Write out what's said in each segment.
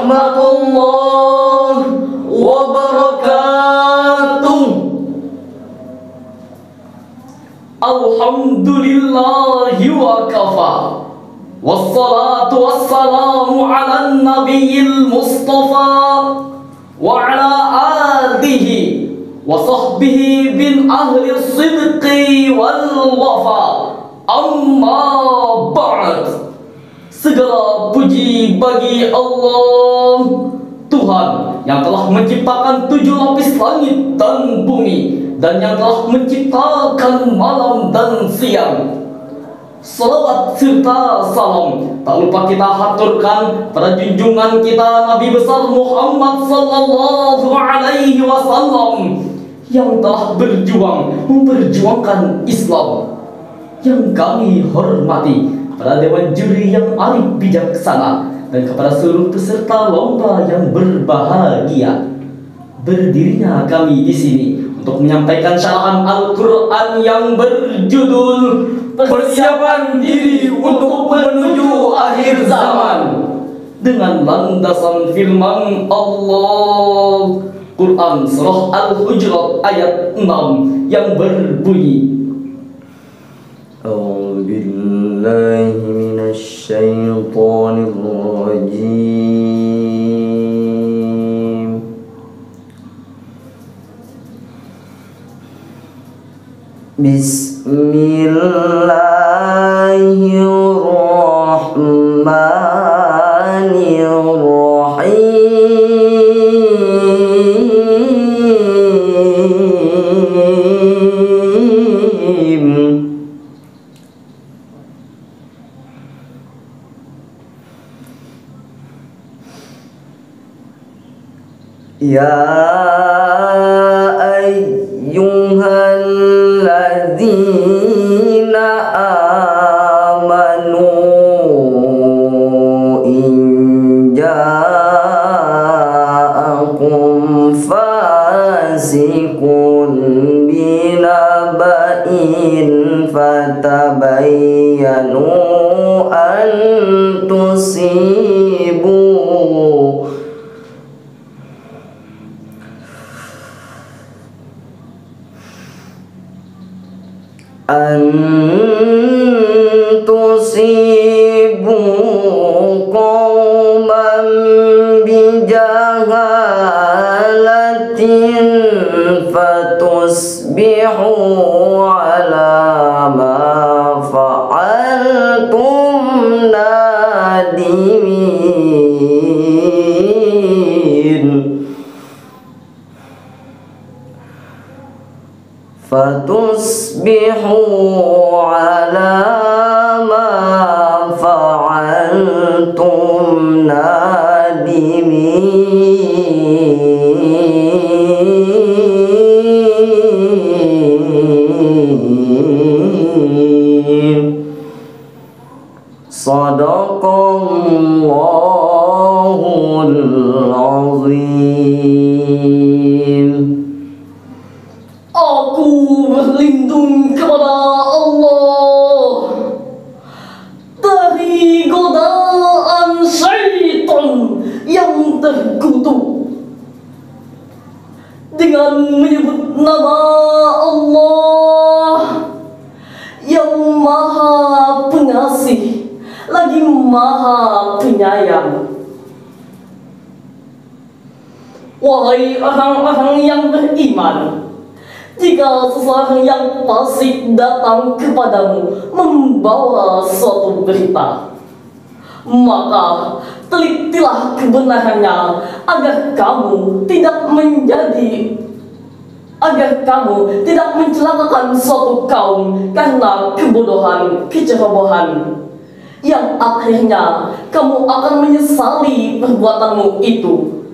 warahmatullahi wabarakatuh. Alhamdulillahi wa kafa, wassalatu wassalamu ala nabiyil mustafa wa ala alihi wa sahbihi bin ahli sidqi wal wafa. Amma ba'd. Segala puji bagi Allah, Tuhan yang telah menciptakan 7 lapis langit dan bumi, dan yang telah menciptakan malam dan siang. Salawat serta salam tak lupa kita haturkan pada junjungan kita Nabi besar Muhammad sallallahu alaihi wasallam, yang telah berjuang memperjuangkan Islam. Yang kami hormati pada dewan juri yang arif bijaksana, dan kepada seluruh peserta lomba yang berbahagia. Berdirinya kami di sini untuk menyampaikan syarahan Al-Quran yang berjudul Persiapan Diri untuk Menuju Akhir Zaman, dengan landasan firman Allah, Quran Surah Al-Hujurat ayat 6 yang berbunyi, أعوذ بالله من الشيطان الرجيم. بسم الله الرحمن الرحيم. يا أيها الذين آمنوا إن جاءكم فاسق بنبأ فتبينوا أن تصيبوا قوما بجهالة فتصبحوا على ما فعلتم نادمين. فتصبحوا على ما فعلتم نادمين. صدق الله العظيم. Aku berlindung kepada Allah dari godaan syaitan yang terkutuk, dengan menyebut nama Allah yang Maha Pengasih lagi Maha Penyayang. Wahai orang-orang yang beriman, jika seseorang yang fasik datang kepadamu membawa suatu berita, maka telitilah kebenarannya agar kamu tidak mencelakakan suatu kaum karena kebodohan, kecerobohan, yang akhirnya kamu akan menyesali perbuatanmu itu.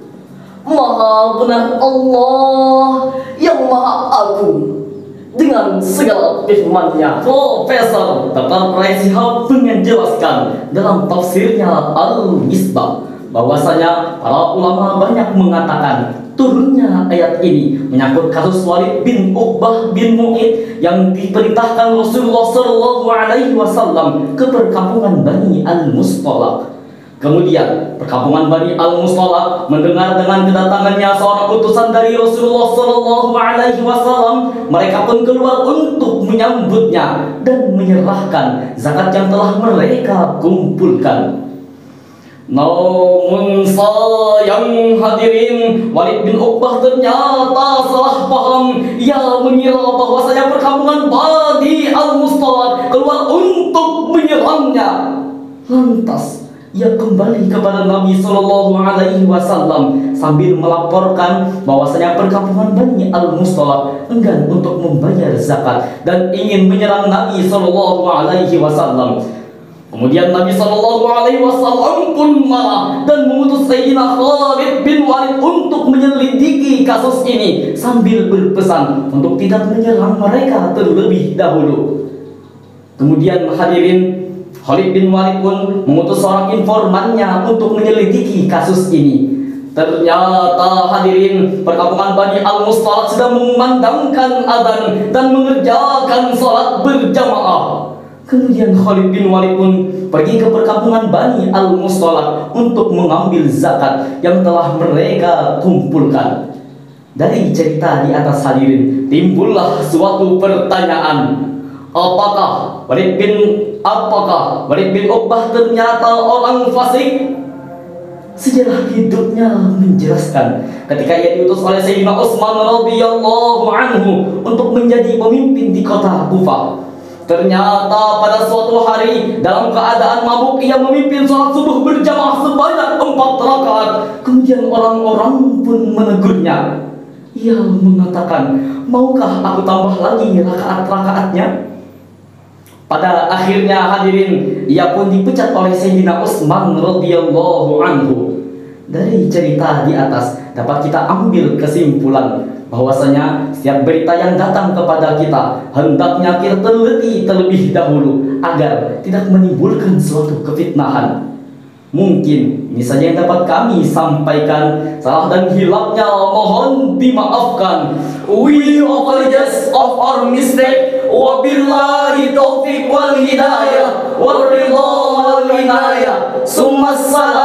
Maha benar Allah yang Maha Agung dengan segala firman-Nya. Profesor Dr. Raisihab menjelaskan dalam tafsirnya Al-Misbah bahwasanya para ulama banyak mengatakan turunnya ayat ini menyangkut kasus Walid bin Uqbah bin Mu'id yang diperintahkan Rasulullah SAW ke perkampungan Bani Al-Mustalaq. Kemudian perkampungan Bani Al-Mustalaq mendengar dengan kedatangannya seorang utusan dari Rasulullah Sallallahu Alaihi Wasallam. Mereka pun keluar untuk menyambutnya dan menyerahkan zakat yang telah mereka kumpulkan. Namun sayang hadirin, Walid bin Uqbah ternyata salah paham. Ia mengira bahwasanya perkampungan Bani Al-Mustalaq keluar untuk menyerangnya. Lantas ia kembali kepada Nabi Sallallahu Alaihi Wasallam sambil melaporkan bahwasanya perkampungan Bani Al-Mustalaq enggan untuk membayar zakat dan ingin menyerang Nabi Sallallahu Alaihi Wasallam. Kemudian Nabi Sallallahu Alaihi Wasallam pun marah dan mengutus Sayyidina Khalid bin Walid untuk menyelidiki kasus ini sambil berpesan untuk tidak menyerang mereka terlebih dahulu. Kemudian hadirin, Khalid bin Walid pun mengutus seorang informannya untuk menyelidiki kasus ini. Ternyata hadirin, perkampungan Bani Al-Mustalaq sedang memandangkan adzan dan mengerjakan salat berjamaah. Kemudian Khalid bin Walid pun pergi ke perkampungan Bani Al-Mustalaq untuk mengambil zakat yang telah mereka kumpulkan. Dari cerita di atas hadirin, timbullah suatu pertanyaan. Apakah Walid bin Uqbah ternyata orang fasik? Sejarah hidupnya menjelaskan ketika ia diutus oleh Sayyidina Utsman radhiyallahu anhu untuk menjadi pemimpin di kota Kufah. Ternyata pada suatu hari dalam keadaan mabuk ia memimpin sholat subuh berjamaah sebanyak 4 rakaat. Kemudian orang-orang pun menegurnya. Ia mengatakan, maukah aku tambah lagi rakaat-rakaatnya? Pada akhirnya hadirin, ia pun dipecat oleh Sayyidina Utsman radhiyallahu anhu. Dari cerita di atas dapat kita ambil kesimpulan bahwasanya setiap berita yang datang kepada kita hendaknya kita teliti terlebih dahulu agar tidak menimbulkan suatu kefitnahan. Mungkin ini saja yang dapat kami sampaikan. Salah dan hilapnya mohon dimaafkan. We apologize of our mistake. Wabillahi taufiq wal hidayah. Waridha wal inayah. Summa salam.